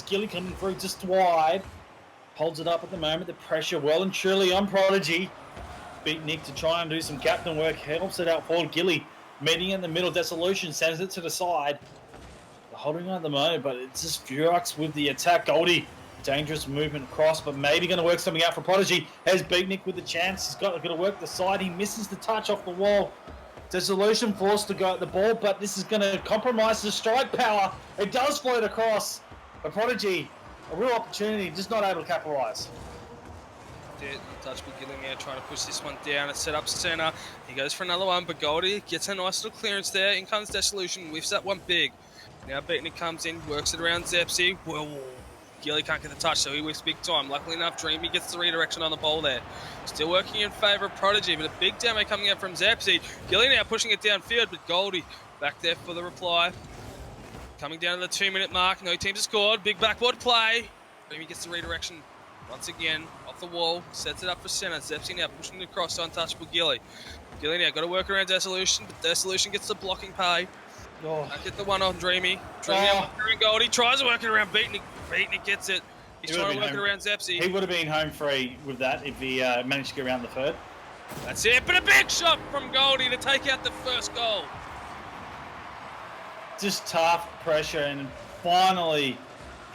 Gilly coming through just wide. Holds it up at the moment. The pressure well and truly on Prodigy. Beat Nick to try and do some captain work. Helps it out for Gilly. Meeting in the middle. Dissolution sends it to the side. They're holding on at the moment, but it's just Furox with the attack. Goldie, dangerous movement across, but maybe going to work something out for Prodigy. Has Beatnik with the chance. He's got to work the side. He misses the touch off the wall. Dissolution forced to go at the ball, but this is going to compromise the strike power. It does float across. But Prodigy, a real opportunity, just not able to capitalise. Touch beginning here, trying to push this one down and set up center. He goes for another one, but Goldie gets a nice little clearance there. In comes Dissolution, whiffs that one big. Now Beatnik comes in, works it around Zepsi. Well, Gilly can't get the touch, so he whiffs big time. Luckily enough, Dreamy gets the redirection on the ball there. Still working in favour of Prodigy, but a big demo coming out from Zepsi. Gilly now pushing it downfield, but Goldie back there for the reply. Coming down to the 2-minute mark, no teams have scored. Big backboard play. Dreamy gets the redirection once again off the wall, sets it up for centre. Zepsi now pushing it across to untouchable Gilly. Gilly now got to work around Dissolution, but Dissolution gets the blocking pay. Back at the one on Dreamy. Dreamy around Goldie, tries to work it around Beatnik. Beatnik gets it. He's trying to work it around Zepsi. He would have been home free with that if he managed to get around the third. That's it, but a big shot from Goldie to take out the first goal. Just tough pressure, and finally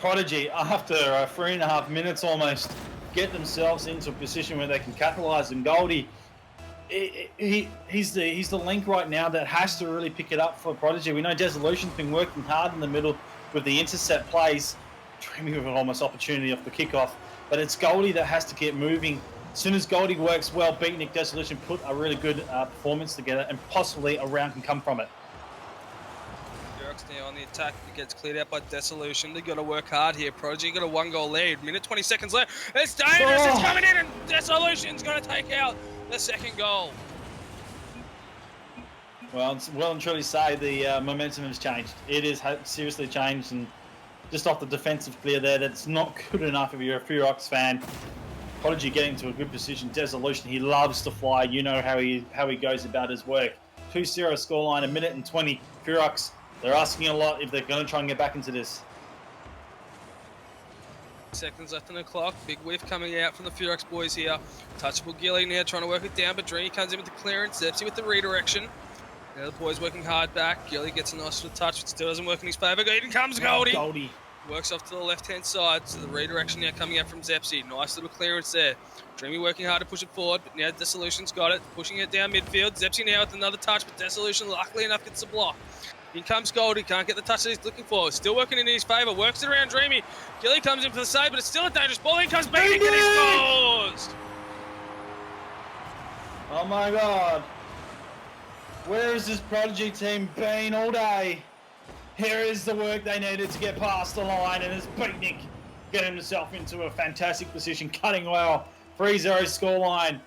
Prodigy, after 3.5 minutes almost, get themselves into a position where they can capitalise. And Goldie, he's the link right now that has to really pick it up for Prodigy. We know Dissolution's been working hard in the middle with the intercept plays, dreaming of an almost opportunity off the kickoff. But it's Goldie that has to get moving. As soon as Goldie works well, Beatnik, Dissolution put a really good performance together, and possibly a round can come from it. Now on the attack, it gets cleared out by Dissolution. They've got to work hard here. Prodigy got a 1-goal lead. Minute 20 seconds left. It's dangerous. It's coming in, and Dissolution's going to take out the second goal. Well, it's well and truly say the momentum has changed. It is seriously changed, and just off the defensive clear there, that's not good enough if you're a Furox fan. Prodigy getting to a good position. Dissolution, he loves to fly. You know how he goes about his work. 2-0 scoreline, 1:20. Furox, they're asking a lot if they're going to try and get back into this. Seconds left on the clock. Big whiff coming out from the Furox boys here. Touchable Gilly now trying to work it down, but Dreamy comes in with the clearance. Zepsi with the redirection. Now the boys working hard back. Gilly gets a nice little touch, but still doesn't work in his favour. In comes Goldie. Goldie works off to the left-hand side, so the redirection now coming out from Zepsi. Nice little clearance there. Dreamy working hard to push it forward, but now Dissolution's got it. Pushing it down midfield. Zepsi now with another touch, but Dissolution luckily enough gets the block. In comes Goldie, can't get the touch that he's looking for. Still working in his favour, works it around Dreamy. Gilly comes in for the save, but it's still a dangerous ball. In comes Beatnik and he scores! Oh my God. Where has this Prodigy team been all day? Here is the work they needed to get past the line, and as Beatnik getting himself into a fantastic position, cutting well. 3-0 scoreline.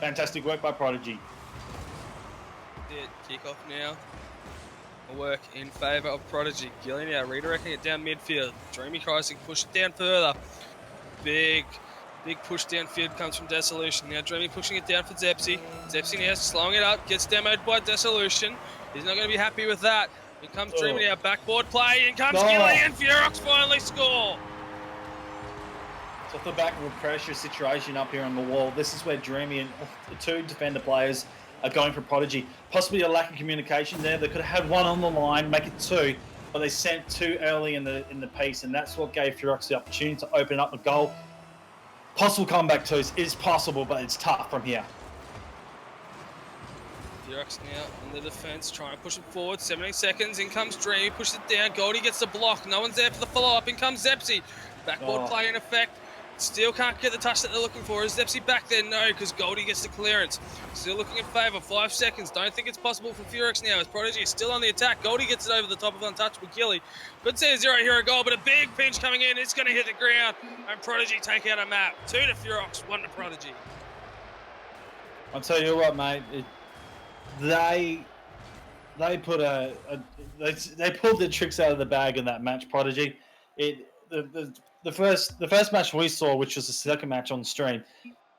Fantastic work by Prodigy. Kick off now. Work in favour of Prodigy. Gilly now redirecting it down midfield. Dreamy tries to push it down further. Big push downfield comes from Dissolution. Now Dreamy pushing it down for Zepsi. Zepsi now slowing it up, gets demoed by Dissolution. He's not going to be happy with that. Here comes Dreamy now, backboard play. In comes Gilly, and Furox finally score. It's off the back of a pressure situation up here on the wall. This is where Dreamy and the two defender players are going for Prodigy. Possibly a lack of communication there. They could have had one on the line, make it two, but they sent two early in the piece, and that's what gave Furox the opportunity to open up a goal. Possible comeback twos. It is possible, but it's tough from here. Furox now in the defence, trying to push it forward. 17 seconds. In comes Dreamy, pushes it down. Goldie gets the block. No one's there for the follow-up. In comes Zepsi. Backboard play in effect. Still can't get the touch that they're looking for. Is Zepsi back there? No, because Goldie gets the clearance. Still looking in favour. 5 seconds. Don't think it's possible for Furox now as Prodigy is still on the attack. Goldie gets it over the top of untouchable Gilly. Could see a 0-hero goal, but a big pinch coming in. It's going to hit the ground, and Prodigy take out a map. 2 to Furox, 1 to Prodigy. I'll tell you what, mate. They pulled the tricks out of the bag in that match, Prodigy. The first match we saw, which was the second match on stream,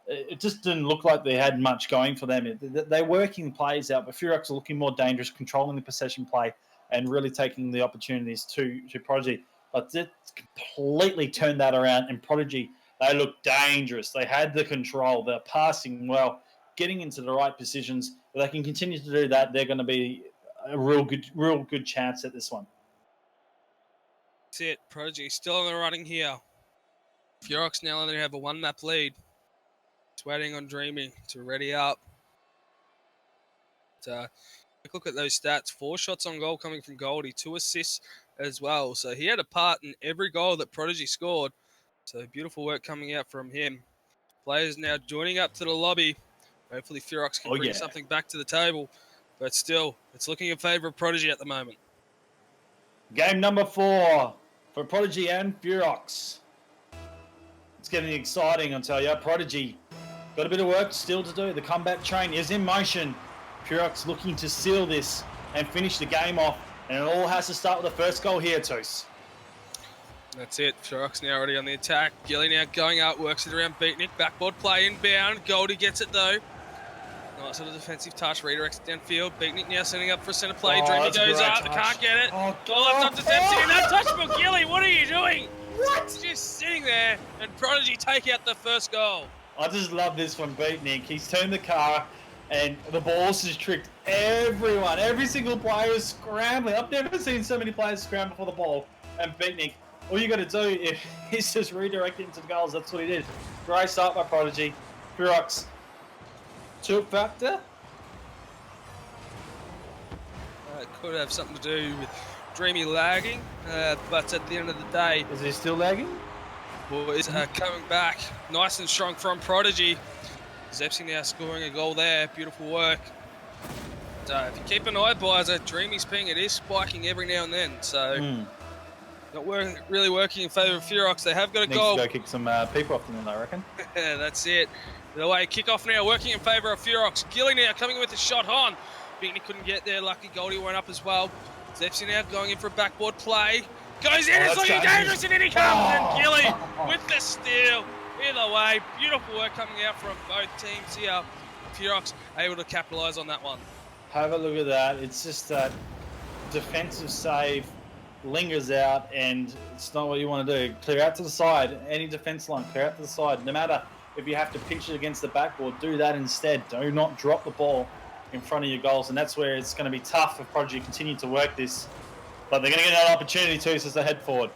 it just didn't look like they had much going for them. They're working plays out, but Furox are looking more dangerous, controlling the possession play, and really taking the opportunities to Prodigy. But it's completely turned that around. And Prodigy, they look dangerous. They had the control. They're passing well, getting into the right positions. If they can continue to do that, they're going to be a real good chance at this one. That's it. Prodigy still in the running here. Furox now only have a 1-map lead. Just waiting on Dreamy to ready up. Quick look at those stats. 4 shots on goal coming from Goldie. 2 assists as well. So he had a part in every goal that Prodigy scored. So beautiful work coming out from him. Players now joining up to the lobby. Hopefully Furox can bring something back to the table. But still, it's looking in favour of Prodigy at the moment. Game number 4 for Prodigy and Furox. It's getting exciting, I'll tell you. Prodigy got a bit of work still to do. The comeback train is in motion. Furox looking to seal this and finish the game off. And it all has to start with the first goal here, Toos. That's it. Furox now already on the attack. Gilly now going out, works it around Beatnik. Backboard play inbound. Goldie gets it though. Nice little defensive touch. Redirects downfield. Beatnik now setting up for a centre play. Dreamy goes up. Can't get it. Left up to Dempsey. And untouchable Gilly. What are you doing? What? Just sitting there and Prodigy take out the first goal. I just love this from Beatnik. He's turned the car and the ball's just tricked everyone. Every single player is scrambling. I've never seen so many players scramble for the ball. And Beatnik, all you got to do is just redirect it into the goals. That's what he did. Great start by Prodigy. Furox took factor. It could have something to do with Dreamy lagging, but at the end of the day... Is he still lagging? Boys are coming back nice and strong from Prodigy. Zepsi now scoring a goal there. Beautiful work. If you keep an eye, boys, Dreamy's ping, it is spiking every now and then. So not really working in favour of Furox. They have got a goal. Needs to go kick some people off them, I reckon. Yeah, that's it. The way kick-off now working in favour of Furox. Gilly now coming with a shot on. Beatney couldn't get there. Lucky Goldie went up as well. Zepsi now going in for a backboard play. Goes in, it's looking dangerous, and in he comes, and Gilly with the steal. Either way, beautiful work coming out from both teams here. Furox able to capitalise on that one. Have a look at that. It's just that defensive save lingers out, and it's not what you want to do. Clear out to the side. Any defence line, clear out to the side. No matter if you have to pitch it against the backboard, do that instead. Do not drop the ball in front of your goals, and that's where it's going to be tough if Prodigy continue to work this. But they're going to get that opportunity too, as they head forward.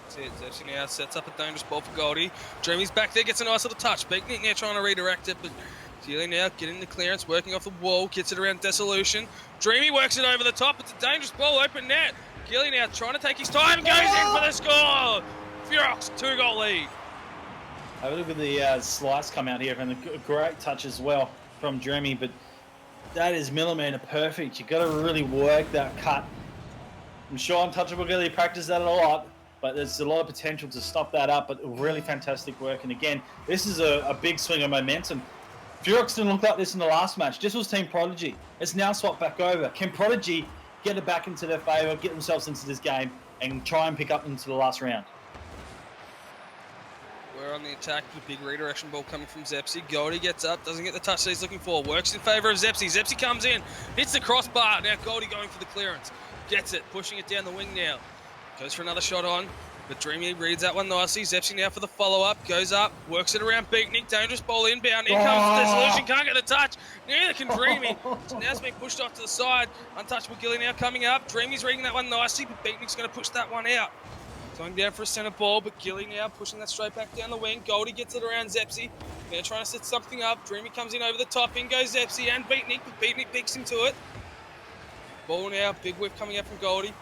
That's it. Zepsi now sets up a dangerous ball for Goldie. Dreamy's back there, gets a nice little touch. Beatnik now trying to redirect it, but Gilly now getting the clearance, working off the wall, gets it around Dissolution. Dreamy works it over the top. It's a dangerous ball, open net. Gilly now trying to take his time, goes in for the score. Furox, 2-goal lead. Have a look at the slice come out here, and a great touch as well from Dreamy, but that is millimetre perfect. You've got to really work that cut. I'm sure Untouchable Gilly practiced that a lot, but there's a lot of potential to stop that up, but really fantastic work. And again, this is a big swing of momentum. Furox didn't look like this in the last match. This was Team Prodigy. It's now swapped back over. Can Prodigy get it back into their favour, get themselves into this game, and try and pick up into the last round? We're on the attack with a big redirection ball coming from Zepsi. Goldie gets up, doesn't get the touch that he's looking for. Works in favour of Zepsi. Zepsi comes in, hits the crossbar. Now Goldie going for the clearance. Gets it, pushing it down the wing now. Goes for another shot on, but Dreamy reads that one nicely. Zepsi now for the follow-up. Goes up, works it around Beatnik. Dangerous ball inbound. Here comes Dissolution. Can't get the touch. Neither can Dreamy. So now it's been pushed off to the side. Untouchable Gilly now coming up. Dreamy's reading that one nicely, but Beatnik's going to push that one out. Going down for a centre ball, but Gilly now pushing that straight back down the wing. Goldie gets it around Zepsi. Now trying to set something up. Dreamy comes in over the top. In goes Zepsi and Beatnik, but Beatnik picks him to it. Ball now, big whip coming up from Goldie.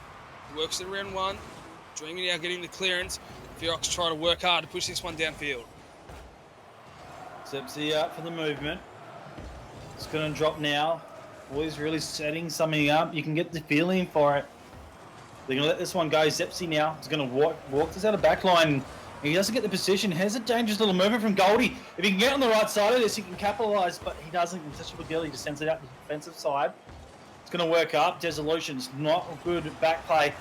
Works it around one. Dreamy now getting the clearance. Furox trying to work hard to push this one downfield. Zepsi out for the movement. It's going to drop now. Boys really setting something up. You can get the feeling for it. They're going to let this one go. Zepsi now is going to walk this out of back line. He doesn't get the position. Has a dangerous little movement from Goldie. If he can get on the right side of this, he can capitalise, but he doesn't. Untouchable Gilly just sends it out to the defensive side. It's going to work up. Dissolution's not a good back play.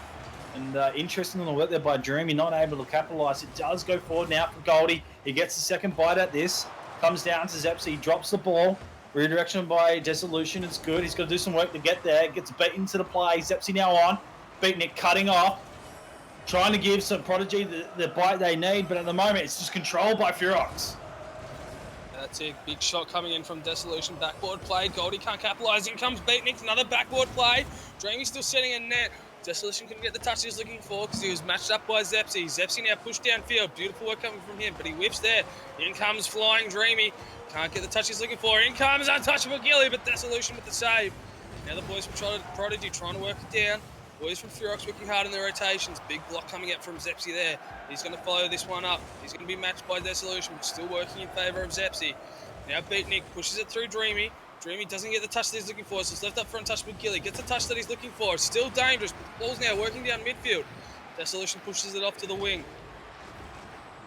And interesting in the work there by Dreamy, not able to capitalise. It does go forward now for Goldie. He gets the second bite at this. Comes down to Zepsi. He drops the ball. Redirection by Dissolution. It's good. He's got to do some work to get there. Gets beaten to the play. Zepsi now on. Beatnik cutting off. trying to give some Prodigy the bite they need, but at the moment it's just controlled by Furox. That's a big shot coming in from Dissolution. Backboard play. Goldie can't capitalise. In comes Beatnik. Another backboard play. Dreamy still sitting in net. Dissolution couldn't get the touch he was looking for because he was matched up by Zepsy. Zepsy now pushed downfield. Beautiful work coming from him, but he whips there. In comes Flying Dreamy. Can't get the touch he's looking for. In comes Untouchable Gilly, but Dissolution with the save. Now the boys from Prodigy trying to work it down. Boys from Furox working hard in their rotations. Big block coming out from Zepsy there. He's going to follow this one up. He's going to be matched by Dissolution, but still working in favour of Zepsy. Now Beatnik pushes it through Dreamy. Dreamy doesn't get the touch that he's looking for, so it's left up for Untouchable Gilly. Gets the touch that he's looking for. It's still dangerous, but the ball's now working down midfield. Dissolution pushes it off to the wing.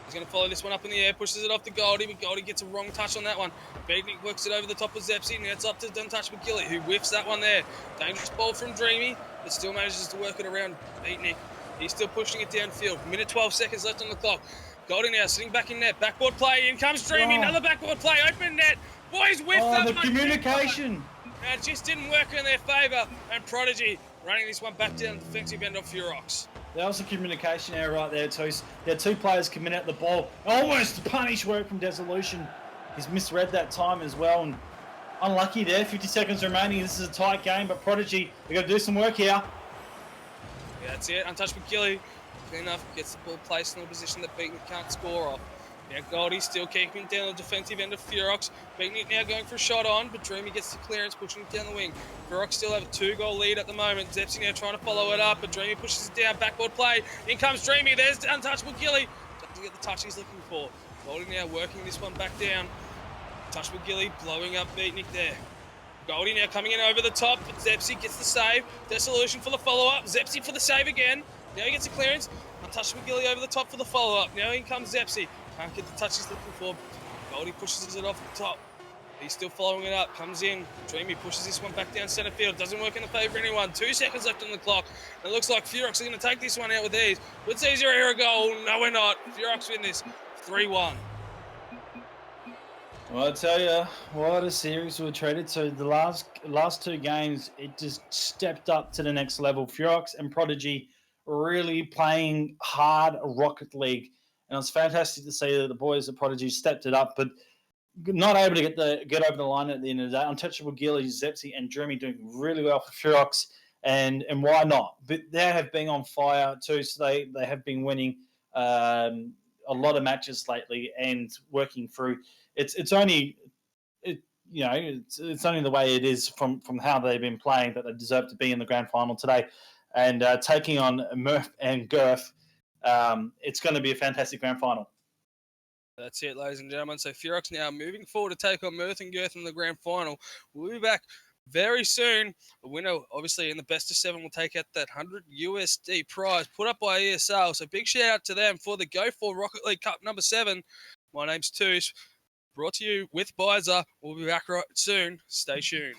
He's going to follow this one up in the air, pushes it off to Goldie, but Goldie gets a wrong touch on that one. Beatnik works it over the top of Zepsy. Now it's up to Untouchable Gilly, who whiffs that one there. Dangerous ball from Dreamy, but still manages to work it around Beatnik. He's still pushing it downfield. Minute 12 seconds left on the clock. Goldie now sitting back in net. Backboard play. In comes Dreamy. Oh. Another backboard play. Open net. Boys whiff that the one. communication. It just didn't work in their favour. And Prodigy running this one back down the defensive end of Furox. That was a communication error right there, too. There are two players coming out the ball. Almost punish work from Dissolution. He's misread that time as well. And unlucky there. 50 seconds remaining. This is a tight game, but Prodigy, they've got to do some work here. Yeah, that's it. Untouchable Gilly. Clean enough. Gets the ball placed in a position that Beatnik can't score off. Now Goldie still keeping down the defensive end of Furox. Beatnik now going for a shot on, but Dreamy gets the clearance, pushing it down the wing. Furox still have a 2-goal lead at the moment. Zepsy now trying to follow it up, but Dreamy pushes it down. Backboard play. In comes Dreamy. There's Untouchable Gilly. Doesn't get the touch he's looking for. Goldie now working this one back down. Untouchable Gilly blowing up Beatnik there. Goldie now coming in over the top, but Zepsy gets the save. Dissolution for the follow-up. Zepsy for the save again. Now he gets a clearance. Untouchable Gilly over the top for the follow-up. Now in comes Zepsy. Can't get the touch he's looking for. Goldie pushes it off the top. He's still following it up. Comes in. Dreamy pushes this one back down centre field. Doesn't work in the favour of anyone. 2 seconds left on the clock. And it looks like Furox are going to take this one out with ease. Let's see here a goal. No, we're not. Furox win this 3-1. Well, I tell you, what a series we were treated to. The last 2 games, it just stepped up to the next level. Furox and Prodigy really playing hard Rocket League. And it was fantastic to see that the boys at Prodigy stepped it up, but not able to get over the line at the end of the day. Untouchable Gilly, Zepsy, and Dreamy doing really well for Furox, and why not? But they have been on fire too, so they have been winning a lot of matches lately and working through. It's only the way it is from how they've been playing that they deserve to be in the grand final today, and taking on Murph and Girth. It's going to be a fantastic grand final. That's it, ladies and gentlemen. So Furox now moving forward to take on Mirth and Girth in the grand final. We'll be back very soon. The winner, obviously, in the best of 7 will take out that 100 USD prize put up by ESL. So big shout out to them for the Go4 Rocket League Cup number 7. My name's Toos. Brought to you with Bizer. We'll be back right soon. Stay tuned.